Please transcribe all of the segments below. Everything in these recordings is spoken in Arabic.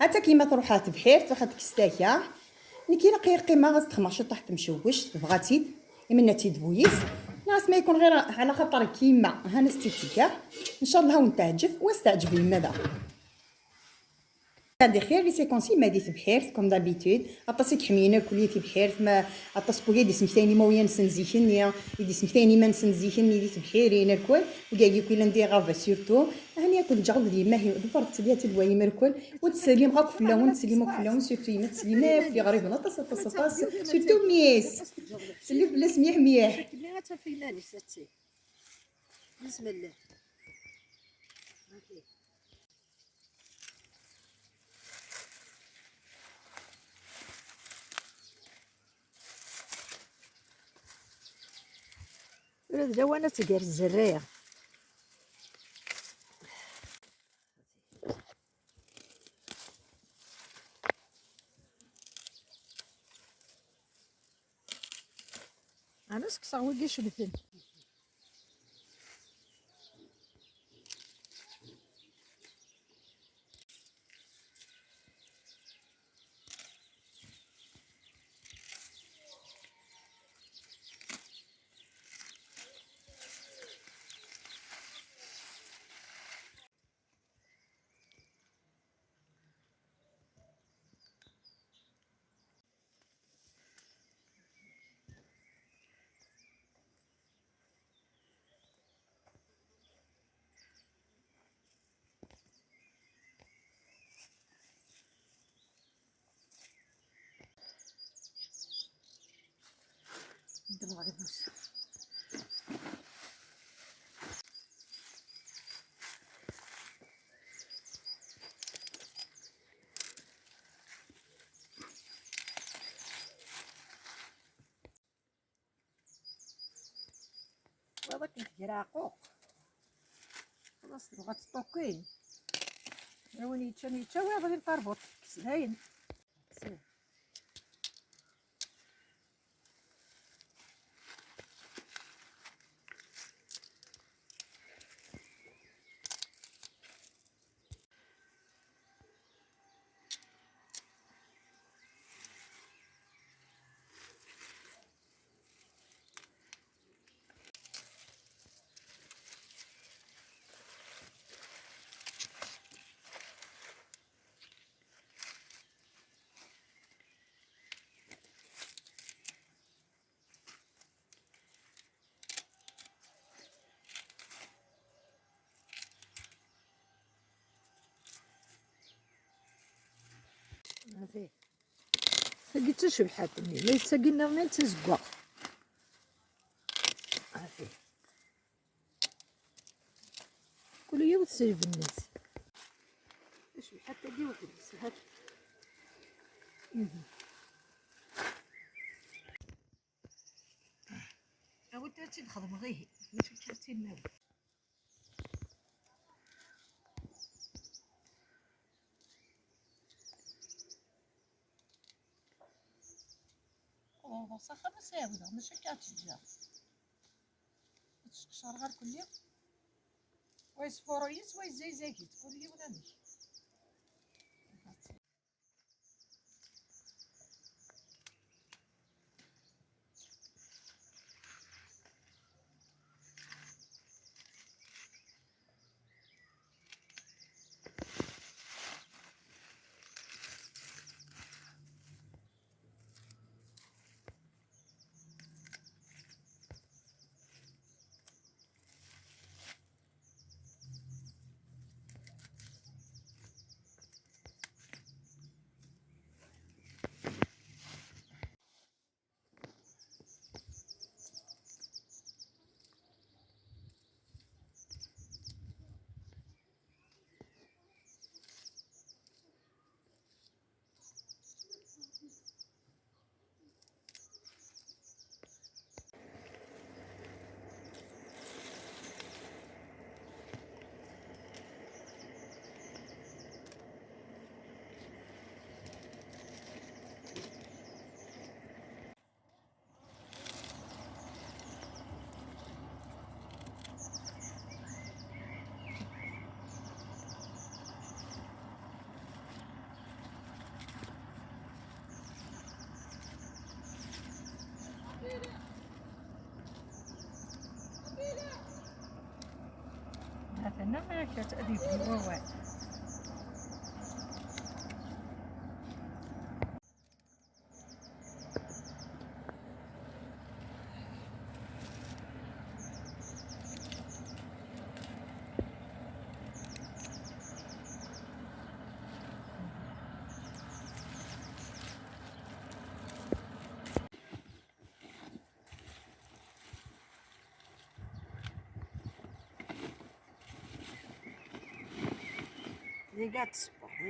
حتى كيما تروح تبحير تاخد ديك الستاكه نكي قيمه غاز تخمر طحت مشوش بغاتي يمنا تيدبويس ناس ما يكون غير على خاطر كيما هانا ستيتيكا ان شاء الله ونتعجب واستعجبي ماذا هادي خير لي سيكونسي ما ديت بحيرت كوم دابيتود عطاسك حمينا كليتي بحيرت ما عطاس بويا دي سمثاني ما ويا نسنزيكني يدي سمثاني ما نسنزيكني ديت بحيرين الكل وكاكي كي ندي غافا سورتو هاني كل جعل دي ما هي دفرت ديال تدواي مركل وتسليم غاك فلاون تسليم غاك فلاون سورتو يما تسليم في غريب نطاس طاس سورتو ميس تسلي بلا سميح ميح كمية تفيلاني ستي بسم الله ولاد جوانا تقار الزراية انا سكسا ودي شبثن دابا غادي نوصل هذاك الكراقو خلاص غتطوكي ناوني يتشاوي غادي نطربط كسهاين هذه سقيت شبحاتني لا تسقينا من تزقوا هذه كل يوم تسيب الناس شبحات دي واحد هاد أول تاتي نخدم غيه ماشي كارتي ناوي بصح خمس ياودا ماشي كاتجا تشكشر غير كل يوم ويس فورويس ويس زي زاكيت كل يوم نمشي هنا كتأدي بالروان. اللي قاعد تصبح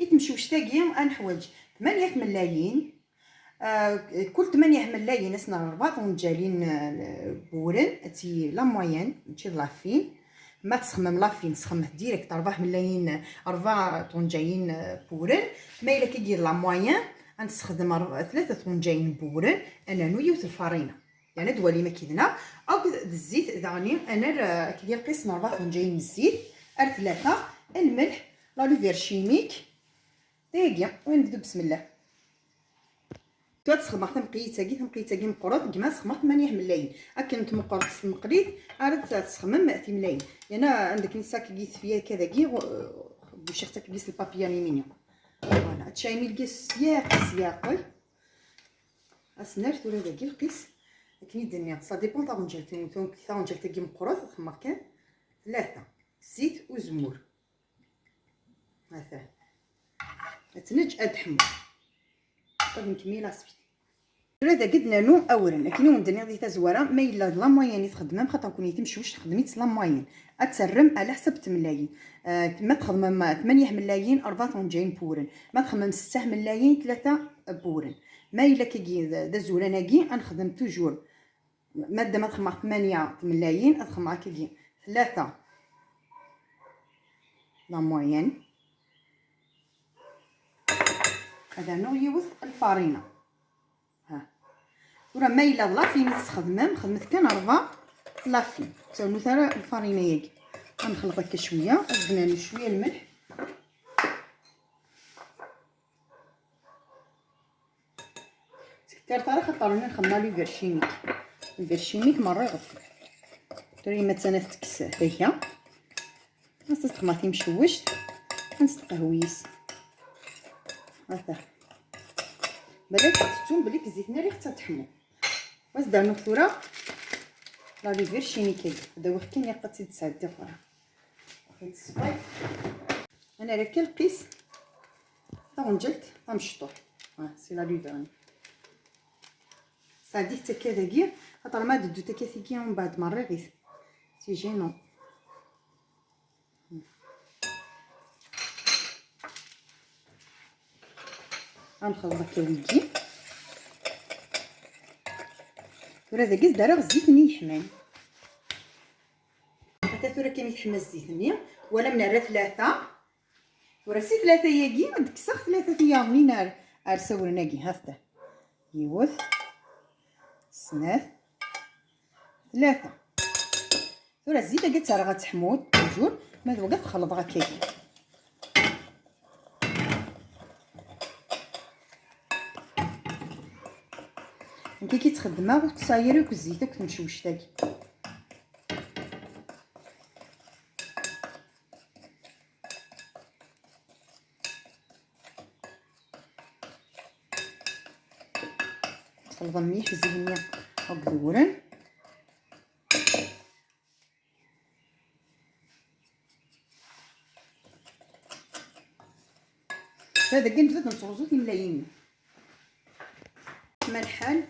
يتمشوش تاقي نحوج 8 ملايين. كل 8 ملايين اسنا 4 طنجالين بورن تي لا موين تشي لافين. ما تسخمم لافين تسخمه ديريكت 4 ملايين 4 طنجالين بورن. ما الا كي دير لا موين غنستخدم 3 طنجالين بورن. انا نويوت الفرينه يعني دوالي ما كيدنا او الزيت داني انا كي دير قسم 4 طنجالين الزيت 3 الملح لا لوفير شيميك دقيقه ونبدو بسم الله. تسخمط مقيتاكي مقروط كما سخمط 8 ملايين هكا نتمقرط في المقريط عاد تسخمم 8 ملايين. يعني عندك نساك قيس فيها كذا كي باش تاك قيس البابي الومنيوم فوالا تشايمي القيس سياقي اسنر ولا داكي القيس كي الدنيا سا ديبون طون جالتي طون جالتي مقروط خمر كان 3 زيت وزمور هذا تنج ادحمو غادي نكمل اسبيت هذا قدنا نو اولا لكن ندير غادي تزوره ما الا لا موين تخدم خاطر نكون يتمشوش تخدمي لا موين اتسرم على حسب 8 ملايين. ما تخدم 8 ملايين 4 طنجين بورن. ما تخدم 6 ملايين 3 بورن. ما الا كي دا زوراناكي نخدم توجور ماده ما تخدم 8 ملايين تخدم كي 3 لا موين. هذا نوع يوث الفارينه وراه مايله لافين تخدم خدمت كان 4 لافين تساوي مثلا الفارينه ياكي غنخلط هكا شويه زدنا شويه الملح سكتار طرا خاطر انا نخدم لي فيرشيميك الفيرشيميك مره يغفل تري ما تنفتكس هي نص طماطم مشوش نص قهويس هذا بلاك تتوم بليك الزيت ناري حتى تحمو واش درنا ثورة لا ليفير شيميكي هذا واخا كاين يبقى تسعد دغيا واخا تصفي انا راه كنقيس طونجلت غنشطو سي لا ليفير سادي حتى كذاكير خاطر ما ددو حتى كثيكي من بعد مرة غيس سي جينون غنخلط هكا ويجي وراه هذا كاع دار الزيت ني يحمان حتى ثورة كان يتحمى الزيت ني ولا من راه 3 وراه سي 3 ياكي عندك صح 3 يامين ارسورناكي هافته يوث سناث 3 ثورة الزيت كاع ترى غتحمود توجور ما دوكا تخلط غا كاكي انت كي تخدمها وتصايري وكزيتو كتمشوش تاكي. تخلط مليح الزهنيه الدورن. هذا كاين بزاف نتوزو ملايين كما الحال.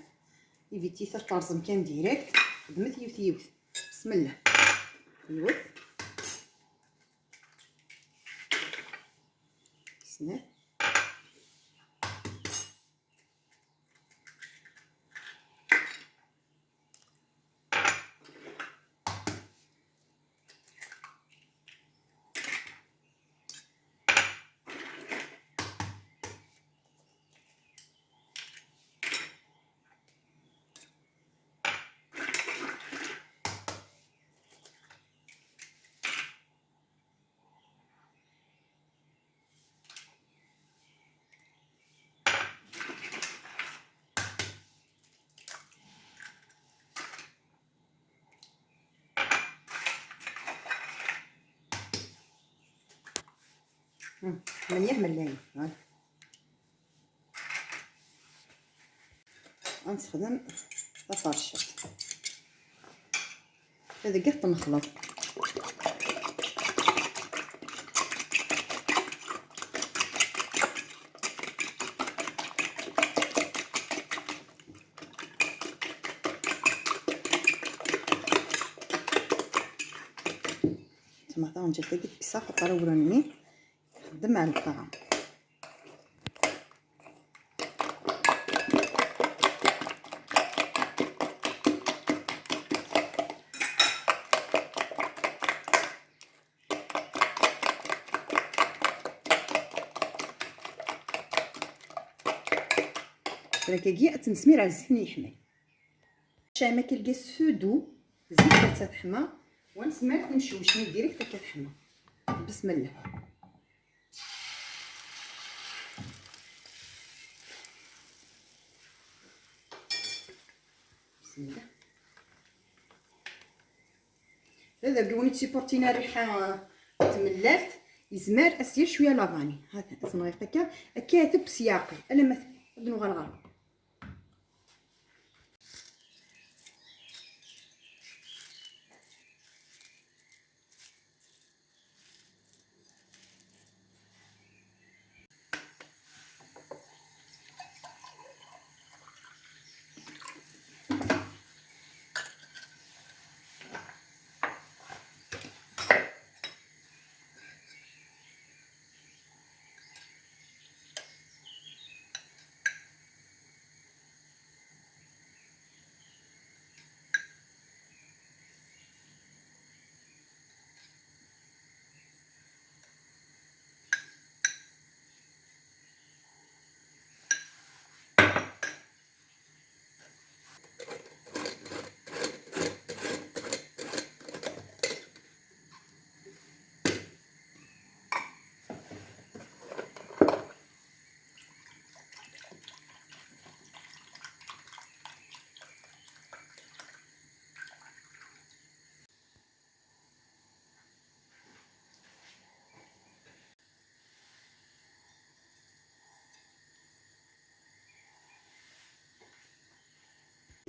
يفيتي حتى طارزم كان ديريكت خدمت يوث بسم الله يوث بسم الله. مليح ملايين. غنستخدم الفرشة هذا كاع تنخلط. تما غنجي تاكي بصح خاطر وراني نخدم مع الطعام. كاكيا تنسمير على الزين يحمي شامه كالكاس فودو زيت تحمى ونسمر نشوشني ديريكت كتحمى. بسم الله. بسم الله. هذا كوني تسيبورتينا ريحه تملات يزمر اسير شويه لافاني. هذا صنغي هكا كاتب سياقي الا ما بنو غلغل.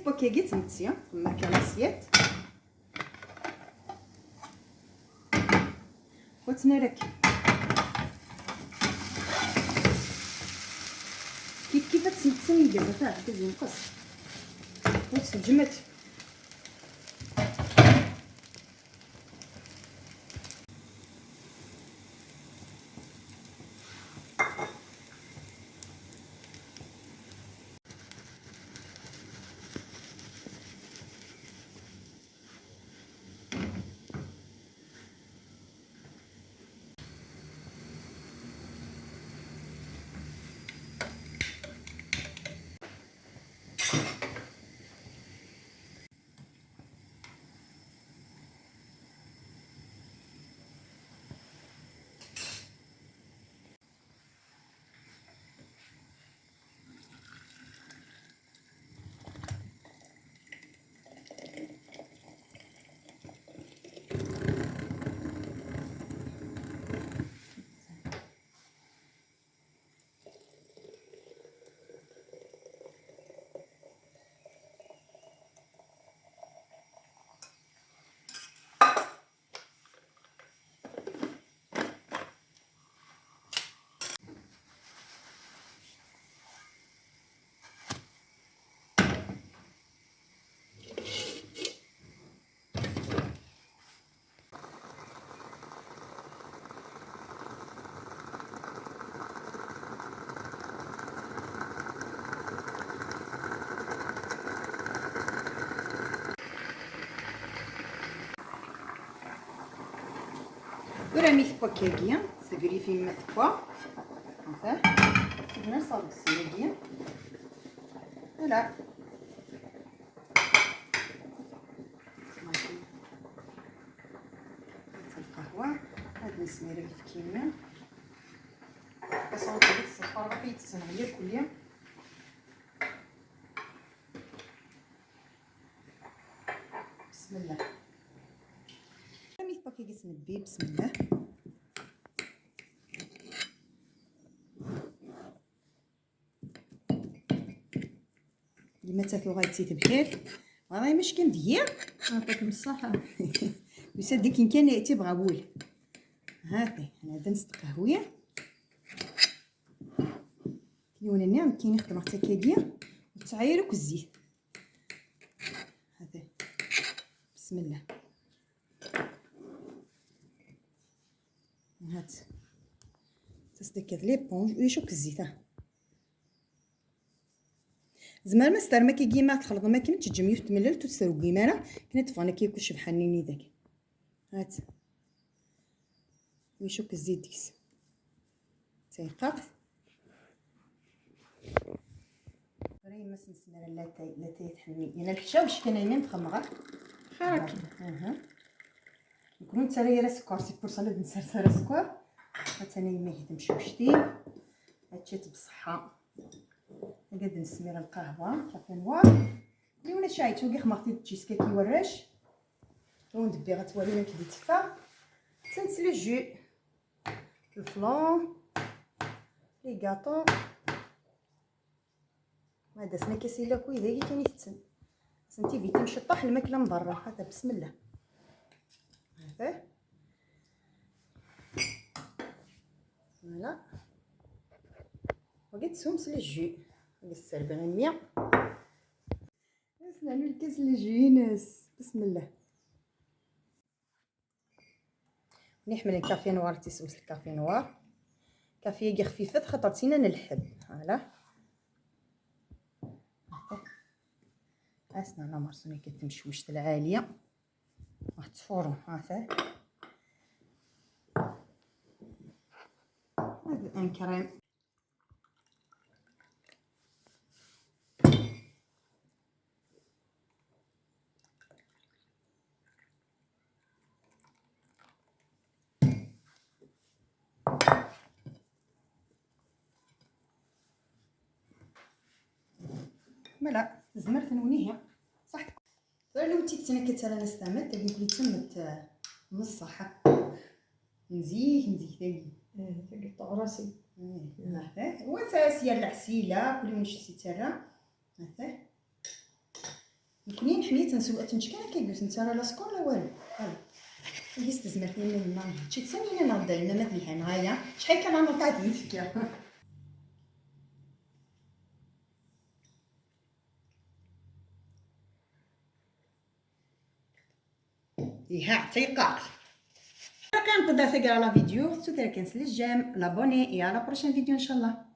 بوكي تمتسيا تما كلاسيات وتنرك كيف تسمتسني جزا تاع كزين قص وتسجمت. برامي تباكيكيا تغري في متبا هذا تبنا صار السياقيا لا القهوه هاد نسميري في كيما كصوت هاد الصفار في تسنغير كليا بسم الله برامي تباكيكي سنبي بسم الله لما تاكلو غايتي بخير راهي مش كندير يعطيكم الصحة. وسادي كي كان ياتي بغاول هاكي انا هذا نص قهويه كيونني عم كاين نخدم حتى كيديا وتعايرك الزيت هذا بسم الله هات تصدق لي بونج ويشوك الزيت زمان ما ستار ما كيما تخلط ما كيما تجميو تملل تسرو كيما كنا تفانا كيكون شبحانيني داك هات ويشوك الزيت ديس تيقاق راهي ما سنسمر لا تيتحمي انا الحشا واش كان يمين تخمغه حركي. يكون نتا راه سكر سي بور صالد نسرسر سكر ثاني ما يهدمش وشتي هادشي بصحه قد نسمير القهوه كافي نوار اللي وانا شايتو كي خمرتي الجيسكا كيورش وندبي غتولي كي تفا تنسلي الجو الفلون لي غاطو ما داسنا كاسيلا كويداكي كان يتسن سنتي فيتي مشطح الماكله من برا هذا بسم الله هذا فوالا وقيت سومس للجو السربه غنمية نعمل الكاس للجوينس بسم الله نحمل الكافي نوار تيسوس الكافي نوار كافيه خفيفه خاطر تينا نلحب فوالا اسنا انا مرسوني كتمشوش العاليه راح تفورو هذا ان كريم ملا زمرت نونيها صح لو تيتسنى كتالا نستعمل تبي كلي تمت نص صح نزيه تاكي راسي. هذا هو اساسيا العسيله كل من شتي ترى هذا يكونين حميت نسوء تنشكا كيدوز نتا لا سكور لا والو هذا هي استزمرتني من النار شي تسنينا نض لنا ما فيها نهايه شحال كان انا قاعد نفكر يها تيقاق كنقدر تقرا لا فيديو تسوتر كنسل الجيم لابوني et à la prochaine vidéo ان شاء الله.